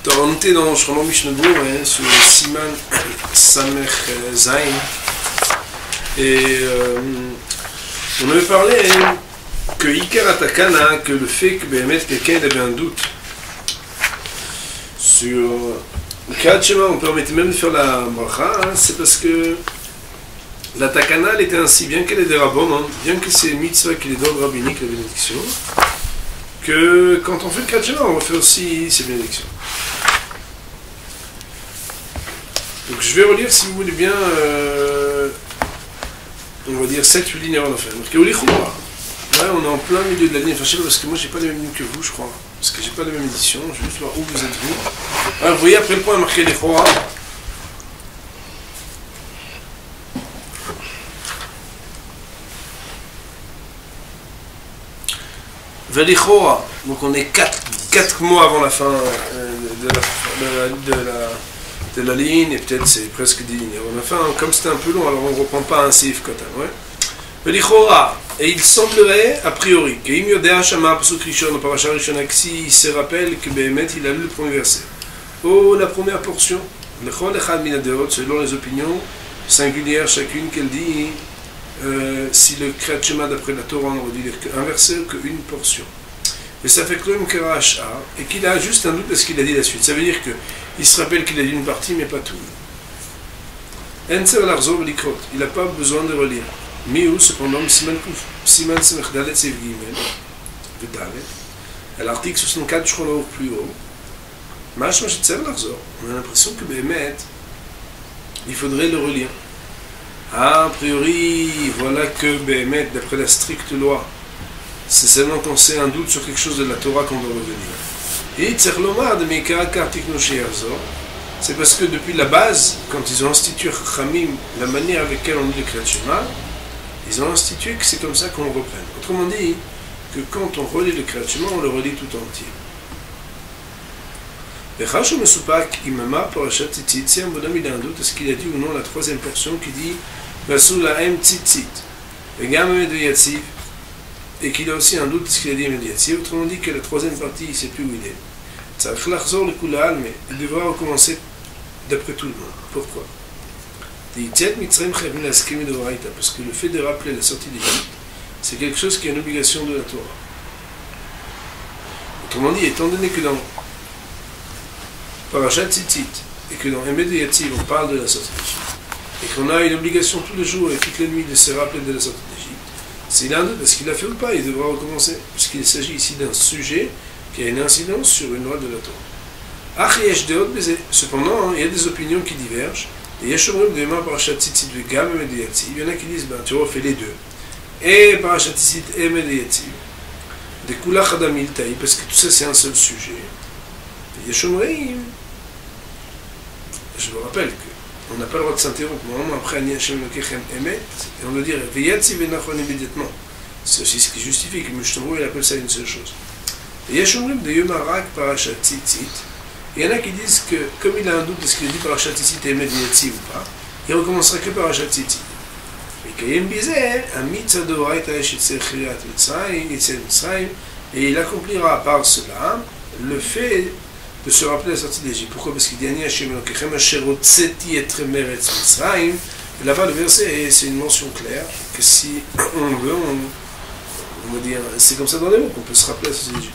On était dans Shlomo Mishnebur, sur Siman Samech Zain, et on avait parlé que Iker Atakana, que le fait que quelqu'un avait un doute sur le Kriyat Shema, on permettait même de faire la bracha, c'est parce que la Takana elle était ainsi, bien qu'elle est des rabbins, bien que c'est mitzvah qu'il est d'ordre rabbinique, la bénédiction, que quand on fait le Kriyat Shema, on fait aussi ces bénédictions. Donc je vais relire, si vous voulez bien, on va dire 7-8 lignes avant la fin. Donc on est en plein milieu de la ligne, enfin je sais pas, parce que moi j'ai pas les mêmes lignes que vous, je crois. Parce que j'ai pas la même édition, je vais juste voir où vous êtes vous. Alors vous voyez, après le point marqué les Chora. Velichora, donc on est 4 mots avant la fin de la ligne, et peut-être c'est presque 10 lignes avant la fin, comme c'était un peu long, alors on ne reprend pas un Seif Kotan, ouais. Velichora, et il semblerait, a priori, que Im Yodea Shama Pasuk Rishon, au Parashat Rishon Aksi, il se rappelle que Behemet, il a lu le premier verset. Oh, la première portion, Lechol Echad Minadeot, selon les opinions singulières, chacune qu'elle dit, si le Kriyat Shema d'après la Torah, on aurait dit qu'un verset, qu'une portion. Et ça fait que l'homme Karacha, et qu'il a juste un doute parce qu'il a dit la suite. Ça veut dire qu'il se rappelle qu'il a dit une partie, mais pas tout. Enser Larzov Likrot, il n'a pas besoin de relire. Miou, cependant, Siman Semech Dalet Sev Gimel, Vedalet, à l'article 64, je crois là plus haut, Mash Machetzer Larzov, on a l'impression que Behemet, il faudrait le relire. A priori, voilà que Behemet, d'après la stricte loi, c'est seulement quand c'est un doute sur quelque chose de la Torah qu'on doit revenir. Et c'est parce que depuis la base, quand ils ont institué Chachamim, la manière avec laquelle on dit le Kriyat Shema, ils ont institué que c'est comme ça qu'on le reprenne. Autrement dit, que quand on relit le Kriyat Shema, on le relit tout entier. Si un bonhomme il a un doute, est-ce qu'il a dit ou non la troisième portion qui dit Vasu lahem tzitzit, et qu'il a aussi un doute, ce qu'il a dit immédiatement. Autrement dit que la troisième partie, il ne sait plus où il est. Ça va faire le Kulal, mais il devra recommencer d'après tout le monde. Pourquoi? Parce que le fait de rappeler la sortie d'Égypte, c'est quelque chose qui est une obligation de la Torah. Autrement dit, étant donné que dans Parashat Tzitzit, et que dans Emet de Yatziv, on parle de la sortie d'Égypte, et qu'on a une obligation tous les jours et toutes les nuits de se rappeler de la sortie d'Égypte, s'il a un doute, est-ce qu'il l'a fait ou pas, il devra recommencer, puisqu'il s'agit ici d'un sujet qui a une incidence sur une loi de la Torah. Cependant, il y a des opinions qui divergent, et il y en a qui disent, tu refais les deux. Et Parashat Tzitzit et Emet de Yatziv, des Kulach Adam Iltaï, parce que tout ça c'est un seul sujet. Et Yeshomreim, je vous rappelle qu'on n'a pas le droit de s'interrompre. Normalement, après Ani Hashem Lokechem Emet, et on doit dire Veyatziv et Nachon immédiatement. C'est aussi ce qui justifie que Mishtomro il appelle ça une seule chose. Et Yeshomrim de Yomarak Parashat Tzitzit, il y en a qui disent que, comme il a un doute, est-ce qu'il dit Parashat Tzitzit et Emet Yatziv ou pas, il recommencera que Parashat Tzitzit. Et Kayem Bizeh, Amitza Doraita Yeshitzer Chiriat Mitzrayim, Yetzel Mitzrayim, et il accomplira par cela le fait de se rappeler la sortie d'Égypte. Pourquoi? Parce qu'il dit Ani Hashem Elokechem asher hotzeti et meretz Mitzrayim. Et là-bas, le verset, c'est une mention claire que si on veut, on va dire, c'est comme ça dans les mots qu'on peut se rappeler la sortie d'Égypte.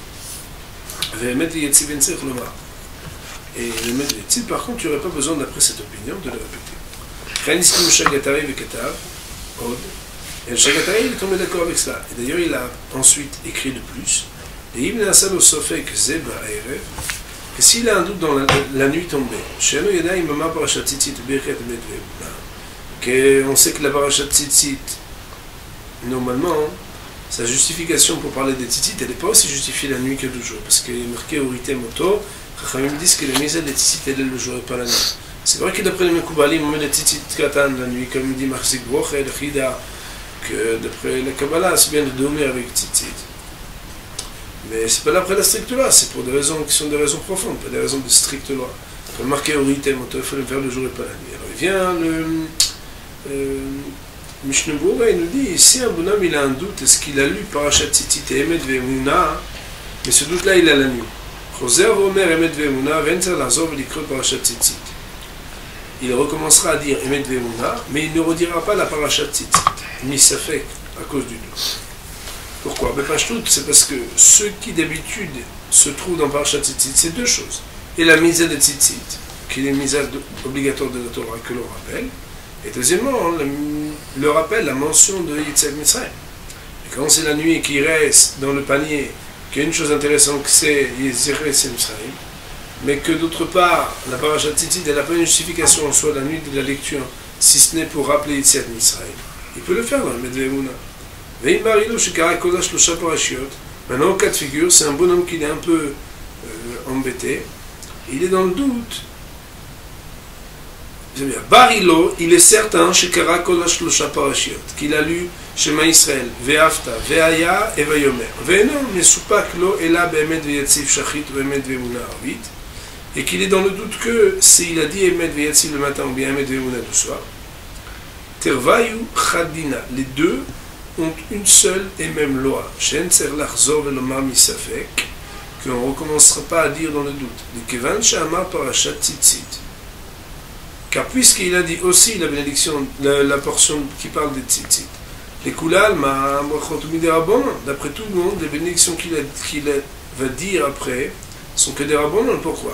Et le Met Yetziv, par contre, tu n'aurais pas besoin, d'après cette opinion, de le répéter. Khaniskim Shagatari Veketav, Od. Et le Shagatari, il est tombé d'accord avec cela. Et d'ailleurs, il a ensuite écrit de plus. Et Ibn Hassan au Sofek Zeba Erev, que s'il a un doute dans la nuit tombée, qu'on sait que la Parashat Tzitzit, normalement, sa justification pour parler des Tzitzit, elle n'est pas aussi justifiée la nuit que le jour, parce qu'il est marqué au Rité Moto, Chachamim disent que la mise des Tzitzit, elle est le jour et pas la nuit. C'est vrai que d'après les Mekoubalim, on met les Tzitzit Katan la nuit, comme dit Marzik Broch et le Chida, que d'après la Kabbalah, c'est bien de dormir avec Tzitzit. Mais c'est pas là après la stricte loi, c'est pour des raisons qui sont des raisons profondes, pas des raisons de stricte loi. Comme marqué au Ritem, il faut le faire le jour et pas la nuit. Alors il vient le Mishnebur et il nous dit, si un bonhomme il a un doute, est-ce qu'il a lu Parashat Tzitzit et Emet Ve'emuna, mais ce doute-là il a la nuit. Il recommencera à dire Emet Ve'emuna, mais il ne redira pas la parashat Tzitzit, misafek, à cause du doute. Pourquoi? C'est parce que ce qui d'habitude se trouve dans parashat Tzitzit, c'est deux choses. Et la misa de Tzitzit, qui est une misa obligatoire de la Torah, que l'on rappelle, et deuxièmement, le rappel, la mention de Yetziat Mitzrayim. Et quand c'est la nuit qui reste dans le panier, qu'il y a une chose intéressante, c'est Yetziat Mitzrayim, mais que d'autre part, la parashat Tzitzit, elle n'a pas une justification en soi la nuit de la lecture, si ce n'est pour rappeler Yetziat Mitzrayim. Il peut le faire dans le Med Ve'emuna. Maintenant, au cas de figure, c'est un bonhomme qui est un peu embêté, il est dans le doute. Barilo, il est certain qu'il a lu Shema Israël, Ve'afta, Ve'aya et Vayomer. Ve'enon, Mesupak lo ela be'emet ve'yatziv shachit ve'emet ve'emuna arvit. Et qu'il est dans le doute que s'il a dit Emet ve'yatziv le matin ou bien Emet ve'emuna le soir, Tervayu chadina, les deux ont une seule et même loi. Shen tser lachzor ve'lomar misafek, qu'on ne recommencera pas à dire dans le doute. Le kevan she'amar parashat tzitzit. Car puisqu'il a dit aussi la bénédiction, la portion qui parle des tzitzit, les kulal ma'amrachot u'miderabon, d'après tout le monde, les bénédictions qu'il va dire après sont que des rabbanon. Pourquoi?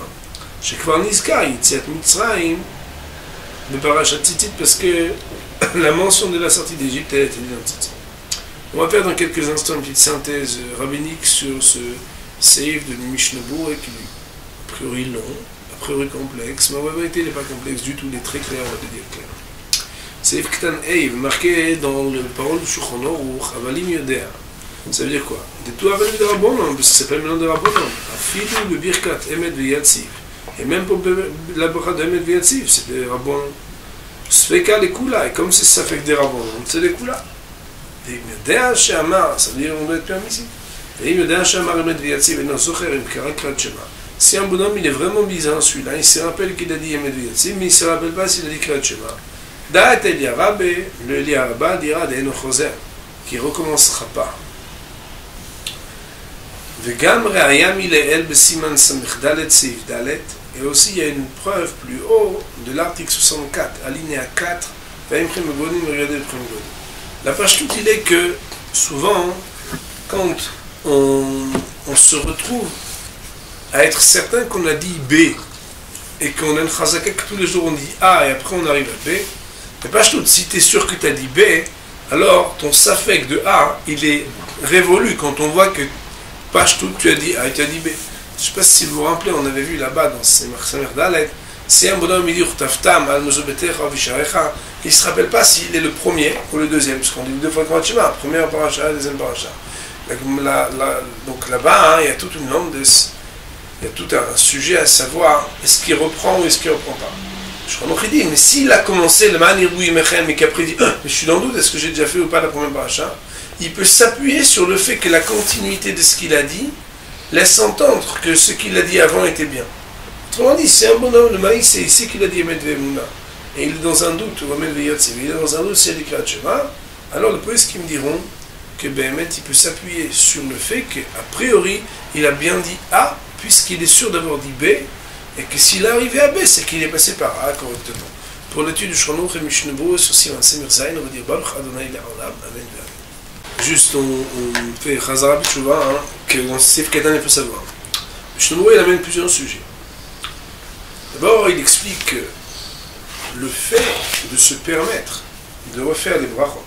Shekvar nizkar Yetziat Mitzrayim de parashat tzitzit, parce que la mention de la sortie d'Égypte elle a été dans tzitzit. On va faire dans quelques instants une petite synthèse rabbinique sur ce seif de Mishnah Berurah qui est a priori long, a priori complexe, mais en vérité il n'est pas complexe du tout, il est très clair, on va le dire clair. Seif Ktan Eiv, marqué dans le parole du Shulchan Aruch, Avalim Yodea. Ça veut dire quoi? De tout Avalim de Rabbanon, parce que ça s'appelle maintenant de Rabbanon. Afilu le Birkat Emet V'Yatziv. Et même pour la bracha de Emet V'Yatziv, c'est des Rabbanon. Sfeka les Kula, et comme c'est ça fait que des Rabbanon, c'est des Kula. Et Yodea She'amar, ça veut dire on doit être permis. Et Yodea She'amar Emet V'Yatziv, et non Zocher Im Karakrat Shema. Si un bonhomme il est vraiment bizarre celui-là, il se rappelle qu'il a dit Emet V'Yatziv, mais il ne se rappelle pas s'il a dit Krat Shema. Da'at Eliarabbe, le Eliarabba dira d'Eno Choser, qui ne recommencera pas. Vegam Re'aya Mileel Besiman Samich Dalet Seif Dalet, et aussi il y a une preuve plus haut de l'article 64, alinéa 4, la page tout il est que souvent, quand on se retrouve à être certain qu'on a dit B, et qu'on a une chazaka que tous les jours on dit A, et après on arrive à B, mais pas tout, si tu es sûr que tu as dit B, alors ton safek de A, il est révolu quand on voit que page tout, tu as dit A et tu as dit B. Je ne sais pas si vous vous rappelez, on avait vu là-bas dans Samech Dalet, si un bonhomme il dit Taftam, al Mezobetecha, Visharecha, il ne se rappelle pas s'il est le premier ou le deuxième, parce qu'on dit deux fois le Shema, première paracha, deuxième paracha. Donc là-bas, il y a toute une langue, il y a tout un sujet à savoir, est-ce qu'il reprend ou est-ce qu'il ne reprend pas. Je crois qu'il dit, mais s'il a commencé le Manirui Mechem et qu'après il dit, mais je suis dans le doute, est-ce que j'ai déjà fait ou pas la première paracha, il peut s'appuyer sur le fait que la continuité de ce qu'il a dit laisse entendre que ce qu'il a dit avant était bien. Autrement dit, c'est un bonhomme, le maïs, c'est ici qu'il a dit Emet Ve'emuna, et il est dans un doute, ou Emet Ve'yatziv, il est dans un doute, c'est le Krat Shema, alors le poète qui me diront que Behemet, il peut s'appuyer sur le fait qu'a priori, il a bien dit A, puisqu'il est sûr d'avoir dit B, et que s'il est arrivé à B, c'est qu'il est passé par A correctement. Pour l'étude du Shulchan Aruch et Mishnah Berurah sur Siman Samir Zayin, on va dire Baruch Adonai Le'olam, Amen. Juste, on fait Chazara B'Tshuva, que dans ce Seif Katan, il faut savoir. Mishnah Berurah, il amène plusieurs sujets. D'abord, il explique que le fait de se permettre de refaire les brachot,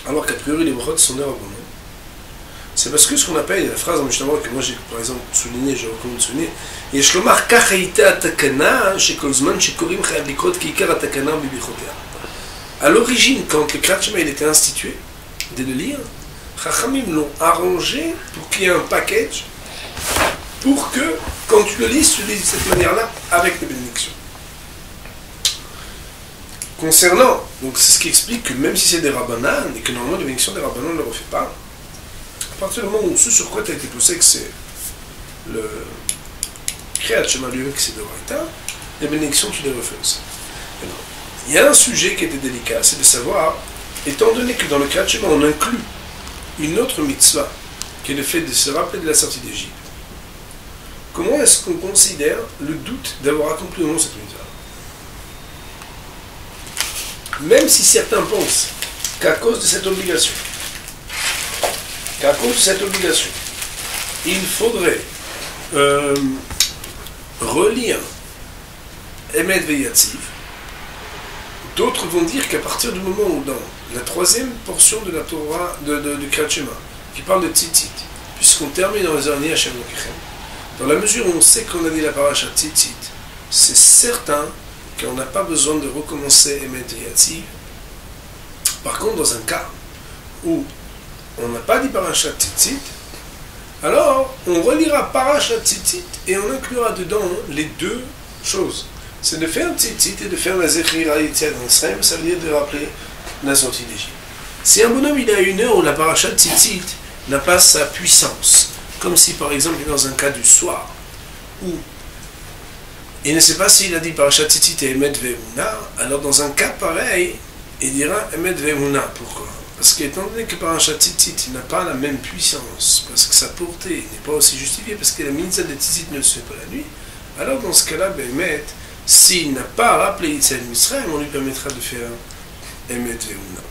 alors qu'à priori les brachot sont des rabbanon, c'est parce que ce qu'on appelle, il y a la phrase en Mishnah Berurah que moi j'ai par exemple souligné, je recommande de souligner, יש לומר כך הייתה התקנה שכל זמן שקוראים חייב לקרות כעיקר התקנה בברכותיה. À l'origine, quand le Krat Shema il était institué, dès le lire, Chachamim l'ont arrangé pour qu'il y ait un package, pour que, quand tu le lis, tu le lis de cette manière-là, avec les bénédictions. Concernant, donc c'est ce qui explique que même si c'est des rabbanan, et que normalement les bénédictions des rabbanan ne le refait pas, à partir du moment où ce sur quoi tu as été poussé, que c'est le Krat Shema lui-même, que c'est de Raïta, les bénédictions tu les refais aussi. Alors, il y a un sujet qui était délicat, c'est de savoir, étant donné que dans le Krat Shema on inclut une autre mitzvah, qui est le fait de se rappeler de la sortie d'Égypte, comment est-ce qu'on considère le doute d'avoir accompli ou non cette mitzvah? Même si certains pensent qu'à cause de cette obligation, il faudrait relire Emet Veyatziv, d'autres vont dire qu'à partir du moment où dans la troisième portion de la Torah du Kriyat Shema, qui parle de Tzitzit, puisqu'on termine dans les derniers Hashem Lokechem, dans la mesure où on sait qu'on a dit la paracha Tzitzit, c'est certain qu'on n'a pas besoin de recommencer Emet Veyatziv. Par contre, dans un cas où on n'a pas dit paracha Tzitzit, alors on relira paracha Tzitzit et on inclura dedans les deux choses. C'est de faire Tzitzit et de faire la Zechira Yetziat Mitzrayim, ça veut dire de rappeler la sortie d'Égypte. Si un bonhomme il a une heure où la paracha Tzitzit n'a pas sa puissance, comme si par exemple il est dans un cas du soir, où il ne sait pas s'il a dit paracha Tzitzit et Emet Ve'emuna, alors dans un cas pareil, il dira Emet Ve'emuna. Pourquoi? Parce qu'étant donné que paracha Tzitzit n'a pas la même puissance, parce que sa portée n'est pas aussi justifiée, parce que la mitzvah de Tzitzit ne se fait pas la nuit, alors dans ce cas-là, Be'emet, s'il n'a pas rappelé Yetziat Mitzrayim, on lui permettra de faire Emet Ve'emuna.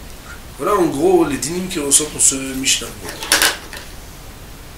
Voilà en gros les dynimes qui ressortent dans ce Mishnah.